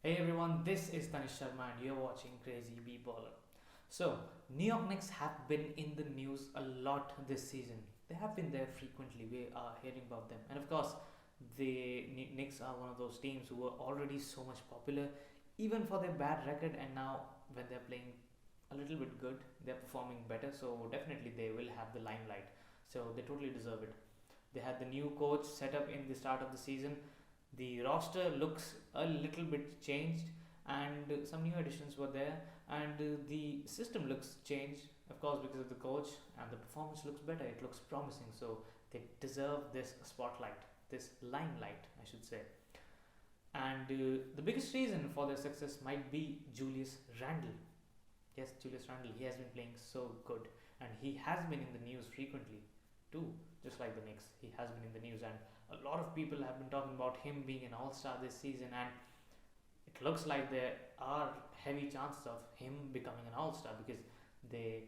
Hey everyone, this is Tanish Sharma and you're watching Crazy B-Baller. So, New York Knicks have been in the news a lot this season. They have been there frequently. We are hearing about them. And of course, the Knicks are one of those teams who were already so much popular, even for their bad record. And now, when they're playing a little bit good, they're performing better. So, definitely they will have the limelight. So, they totally deserve it. They had the new coach set up in the start of the season. The roster looks a little bit changed, and some new additions were there, and the system looks changed, of course, because of the coach, and the performance looks better. It looks promising, so they deserve this spotlight, this limelight, I should say. And the biggest reason for their success might be Julius Randle. Yes, Julius Randle. He has been playing so good, and he has been in the news frequently too, just like the Knicks. He has been in the news, and a lot of people have been talking about him being an all-star this season, and it looks like there are heavy chances of him becoming an all-star because they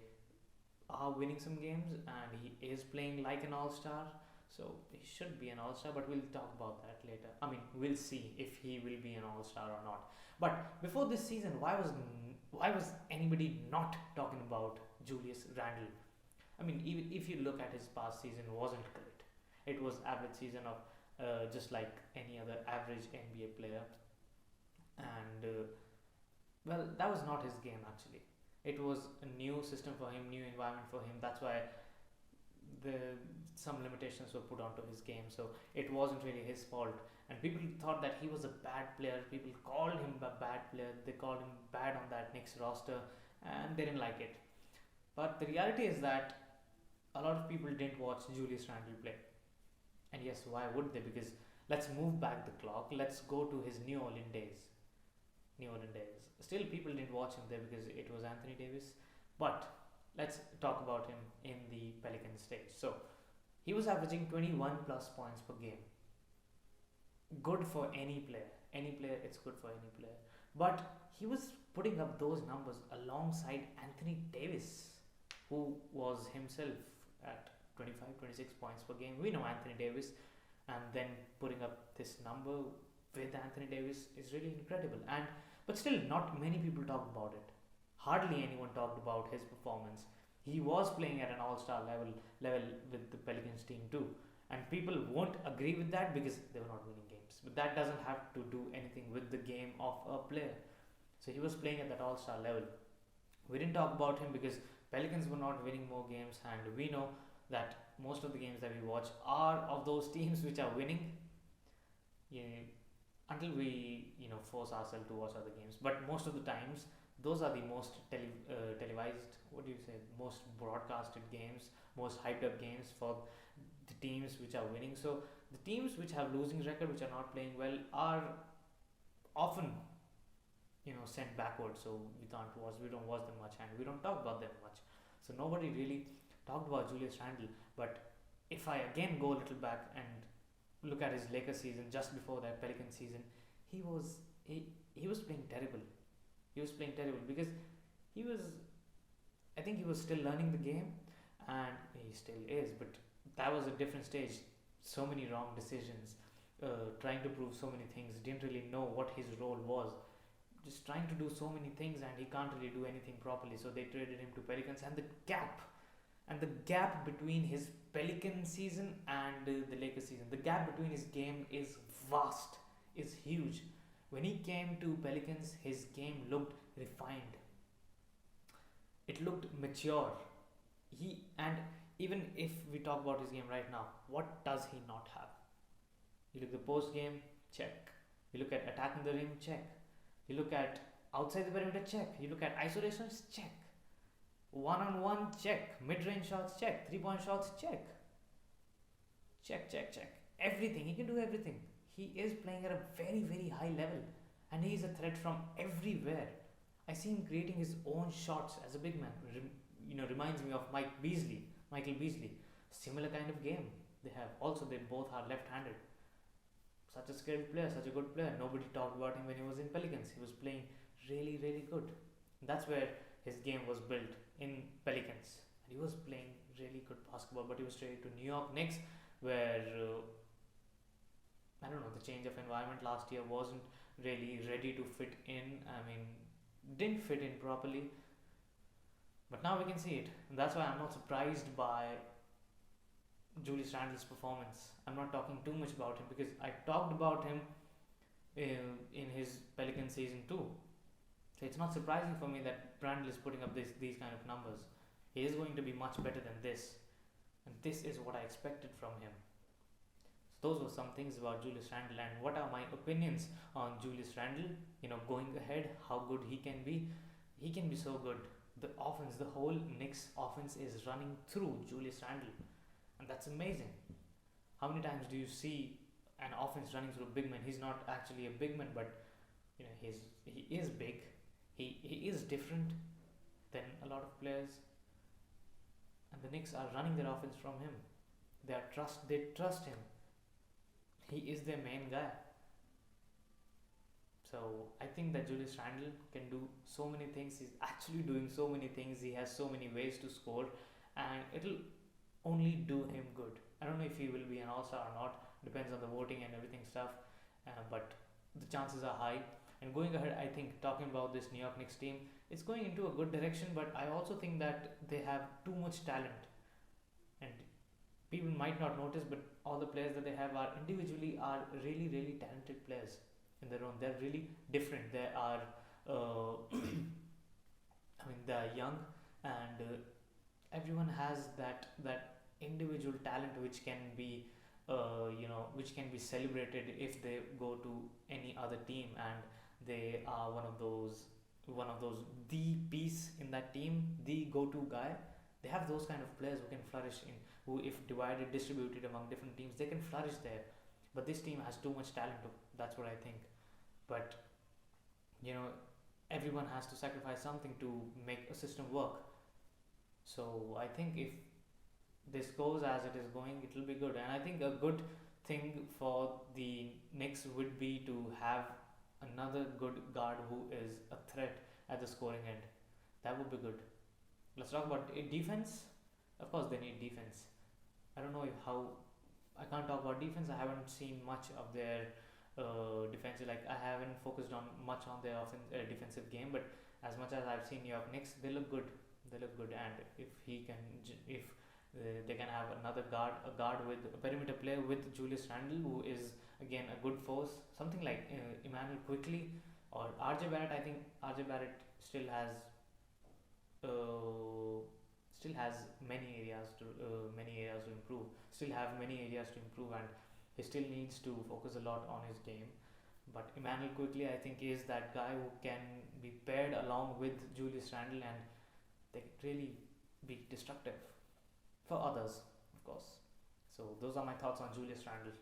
are winning some games and he is playing like an all-star. So he should be an all-star, but we'll talk about that later. I mean, we'll see if he will be an all-star or not. But before this season, why was anybody not talking about Julius Randle? I mean, even if you look at his past season, wasn't great. It was average season of just like any other average NBA player, and well, that was not his game actually. It was a new system for him, new environment for him. That's why the some limitations were put onto his game. So it wasn't really his fault. And people thought that he was a bad player. People called him a bad player. They called him bad on that Knicks roster, and they didn't like it. But the reality is that a lot of people didn't watch Julius Randle play. And yes, why would they? Because let's move back the clock. Let's go to his New Orleans days. New Orleans days. Still, people didn't watch him there because it was Anthony Davis. But let's talk about him in the Pelicans stage. So he was averaging 21 plus points per game. Good for any player. Any player, it's good for any player. But he was putting up those numbers alongside Anthony Davis, who was himself at 25, 26 points per game. We know Anthony Davis, and then putting up this number with Anthony Davis is really incredible. And but still, not many people talked about it. Hardly anyone talked about his performance. He was playing at an all-star level with the Pelicans team too, and people won't agree with that because they were not winning games. But that doesn't have to do anything with the game of a player. So he was playing at that all-star level. We didn't talk about him because Pelicans were not winning more games, and we know that most of the games that we watch are of those teams which are winning. Yeah, until we force ourselves to watch other games, but most of the times those are the most televised. What do you say? Most broadcasted games, most hyped up games for the teams which are winning. So the teams which have losing record, which are not playing well, are often sent backwards. So we can't watch. We don't watch them much, and we don't talk about them much. So nobody really talked about Julius Randle. But if I again go a little back and look at his Lakers season just before that Pelican season, he was he was playing terrible. He was playing terrible because he was, I think he was still learning the game, and he still is. But that was a different stage. So many wrong decisions, trying to prove so many things. Didn't really know what his role was. Just trying to do so many things, and he can't really do anything properly. So they traded him to Pelicans, and the gap between his Pelican season and the Lakers season, the gap between his game is vast, is huge. When he came to Pelicans, his game looked refined. It looked mature. And even if we talk about his game right now, what does he not have? You look at the post game, check. You look at attacking the rim, check. You look at outside the perimeter, check. You look at isolations, check. One-on-one, check. Mid-range shots, check. Three-point shots, check. Check, check, check. Everything. He can do everything. He is playing at a very, very high level, and he is a threat from everywhere. I see him creating his own shots as a big man. Reminds me of Michael Beasley. Similar kind of game they have. Also, they both are left-handed. Such a skilled player, such a good player. Nobody talked about him when he was in Pelicans. He was playing really, really good. That's where his game was built, in Pelicans. And he was playing really good basketball, but he was traded to New York Knicks, where I don't know, the change of environment last year wasn't really ready to fit in. I mean, didn't fit in properly, but now we can see it. And that's why I'm not surprised by Julius Randle's performance. I'm not talking too much about him because I talked about him in his Pelican season too. So it's not surprising for me that Randle is putting up these kind of numbers. He is going to be much better than this, and this is what I expected from him. So those were some things about Julius Randle, and what are my opinions on Julius Randle. Going ahead, how good he can be. He can be so good. The offense, the whole Knicks offense is running through Julius Randle, and that's amazing. How many times do you see an offense running through a big man? He's not actually a big man, but he is big. He is different than a lot of players, and the Knicks are running their offense from him. They trust him. He is their main guy. So I think that Julius Randle can do so many things. He's actually doing so many things. He has so many ways to score, and it'll only do him good. I don't know if he will be an all-star or not. Depends on the voting and everything stuff. But the chances are high. And going ahead, I think talking about this New York Knicks team, it's going into a good direction. But I also think that they have too much talent, and people might not notice, but all the players that they have are individually are really really talented players in their own. They're really different. They are, I mean, they're young, and everyone has that individual talent which can be which can be celebrated if they go to any other team, and they are one of those the piece in that team, the go-to guy. They have those kind of players who can flourish in, who if distributed among different teams, they can flourish there. But this team has too much talent. That's what I think. But you know everyone has to sacrifice something to make a system work. So I think if this goes as it is going, it will be good. And I think a good thing for the Knicks would be to have another good guard who is a threat at the scoring end. That would be good. Let's talk about defense. Of course, they need defense. I don't know how. I can't talk about defense. I haven't seen much of their defensive. Like I haven't focused on much on their defensive game. But as much as I've seen New York Knicks, they look good. They look good. And if he can, if they can have another guard with a perimeter player with Julius Randle, who is again a good force. Something like Emmanuel Quickly or RJ Barrett. I think RJ Barrett still has many areas to improve. Still have many areas to improve, and he still needs to focus a lot on his game. But Emmanuel Quickly, I think, is that guy who can be paired along with Julius Randle, and they can really be destructive for others, of course. So those are my thoughts on Julius Randle.